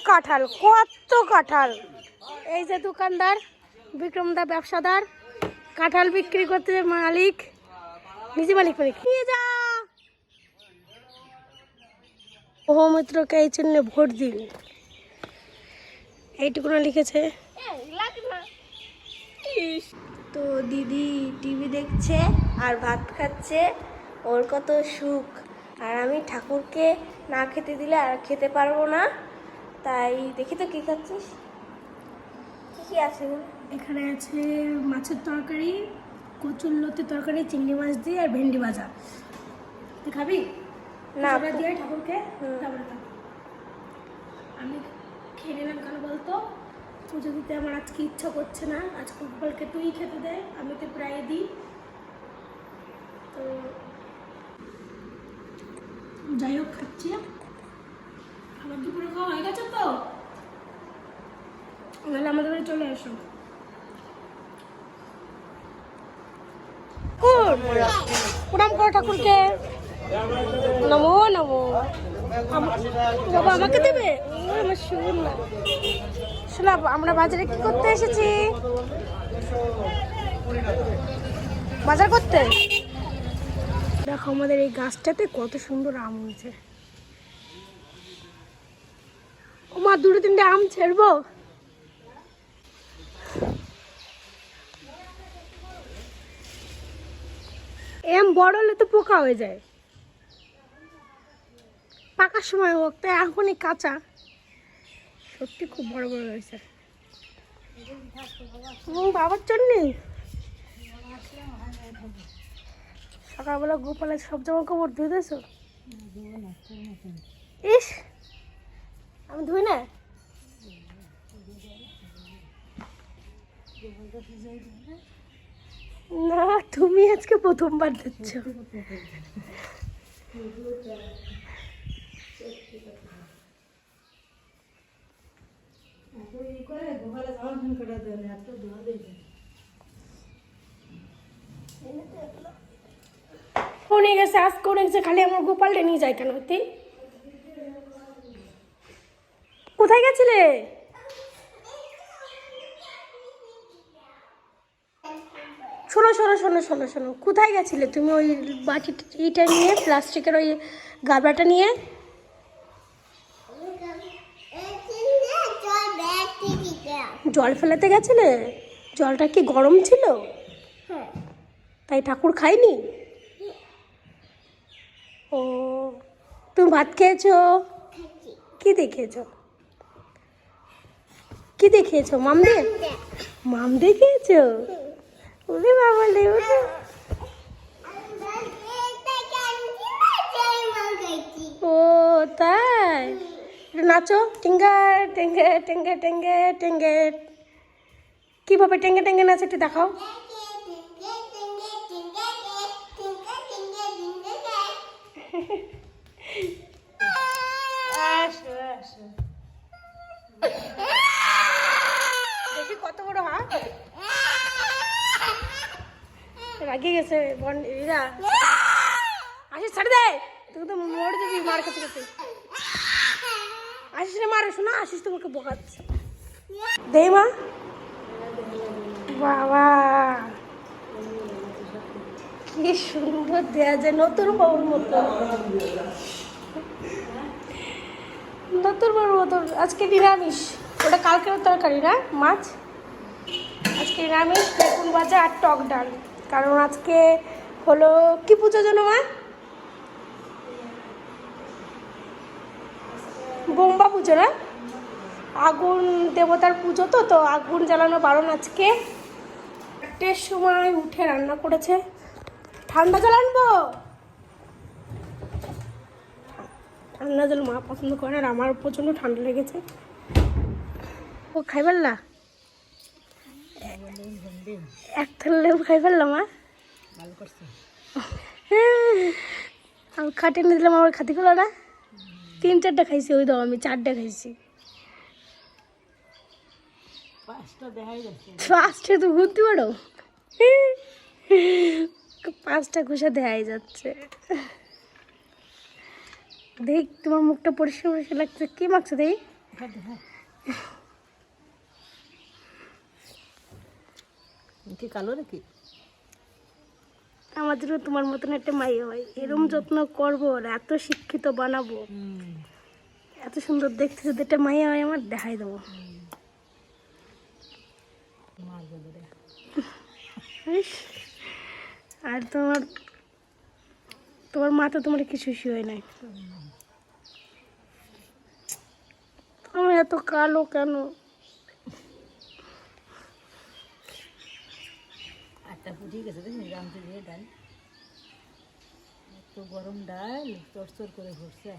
কাঁঠাল, কত কাঁঠাল। এই যে দোকানদার বিক্রমদা ব্যবসাদার, কাঁঠাল বিক্রি করতে মালিক, নিজে মালিক নিয়ে যা। সৌমিত্রকে এই চিহ্ন ভোট দিন, এইটুকু লিখেছে। তো দিদি টিভি দেখছে আর ভাত খাচ্ছে, ওর কত সুখ। আর আমি ঠাকুরকে না খেতে দিলে আর খেতে পারবো না, তাই দেখি তো কি খাচ্ছিস, কি আছে এখানে? আছে মাছের তরকারি, কচুরলতির তরকারি, চিংড়ি মাছ দিয়ে আর ভেন্ডি ভাজা। তুই খাবি না? দিয়ে ঠাকুরকে আমি খেয়ে নিলাম। কেন বলতো, পুজো দিতে আমার আজকে ইচ্ছা করছে না। আজকে গোপালকে তুই খেতে দে, আমি তো প্রায় দিই। তো যাই হোক খাচ্ছি। আমার দুপুরে খাওয়া হয়ে গেছে তো, নাহলে আমাদের বাড়ি চলে আসো। প্রণাম করো ঠাকুরকে। নমো নমো। বাবা আমাকে দেবে? আমার শুন না, শোনা, আমরা বাজারে কি করতে এসেছি? বাজার করতে। দেখো আমাদের এই গাছটাতে কত সুন্দর আম হয়েছে। ওমা, দুটো তিনটে আম ছেড়বো। এম বড় হলে তো পোকা হয়ে যায়, পাকার সময় হোক। তাই এখনই কাঁচা, সত্যি খুব বড় বড় হয়েছে। বাবার জন্য সকালবেলা গোপালের সব জামা কাপড় ধুয়ে দিয়েছ? ইস, আমি ধুই না। না, তুমি আজকে প্রথমবার দিচ্ছ। ফোনে গেছে, আজ করে গেছে, খালি আমার গোপালটা নিয়ে যায় কেন? তুই কোথায় গেছিলে? শোনো শোনো শোনো শোনো শোনো, কোথায় গেছিলে তুমি? ওই বাটিটা নিয়ে, প্লাস্টিকের ওই গাবলাটা নিয়ে। জল ফেলাতে গেছিলে? জলটা কি গরম ছিল? তাই ঠাকুর খায়নি? ও, তুমি ভাত খেয়েছো? কি দেখিয়েছো? কি দেখিয়েছো? মাম দিয়ে? মাম দেখিয়েছো? ওরে বাবা লে, ও তাই। নাচো, টিঙ্গার টেঙ্গে টেঙ্গে টেঙ্গে টেঙ্গে। কিভাবে টেঙ্গে টেঙ্গে নাচ একটু দেখাও। দেখি কত বড় হাত। রাগিয়ে গেছে এরা। আসিস, ছাড়ে দে, তুই তো মরে যাবি মার খেতে খেতে। আসিস না মারে, শোনা, আসিস তোমাকে বোকাচ্ছে। দে মা। বাবা কি সুন্দর দেয়া যায়, নতুন বউর মতো, নতুন বউর মতো। আজকে নিরামিষ, ওটা কালকের তরকারি না, মাছ। আজকে নিরামিষ, বেগুন ভাজা আর টক ডাল। কারণ আজকে হলো কি পুজো যেন মা? বোম্বা পুজো না, আগুন দেবতার পুজো। তো তো আগুন জ্বালানো বারণ আজকে। 1টার সময় উঠে রান্না করেছে। ঠান্ডা জল আনবো? ঠান্ডা জল মা পছন্দ করে, আর আমার প্রচণ্ড ঠান্ডা লেগেছে। ও খাই পারলা? এক থালা লেবু খাই পারলাম মা? আমি খাটে নিয়ে দিলাম, আমার খাতি করলো না। 3-4টা খাইছি, ওই দাও আমি 4টা খাইছি। 5টা তো ঘুরতে পারো, 5টা ঘুষা দেখাই যাচ্ছে। দেখ তোমার মুখটা পরিষ্কার পরিষ্কার লাগছে, কি মাখছো? দেখ কি কালো নাকি? আমাদেরও তোমার মতন একটা মাইয়া হয়, এরম যত্ন করবো আর এত শিক্ষিত বানাবো, এত সুন্দর দেখতে যদি একটা মাইয়া হয় আমার দেখাই দেবো। ইস, আর তোমার তোমার মা তো তোমার কিছু শিওয় নাই, তুমি এত কালো কেন? আটটা ফুটিয়ে গেছে দেখি রামতে দিয়ে ডাল, এত গরম ডাল চড়চড় করে ভরছে।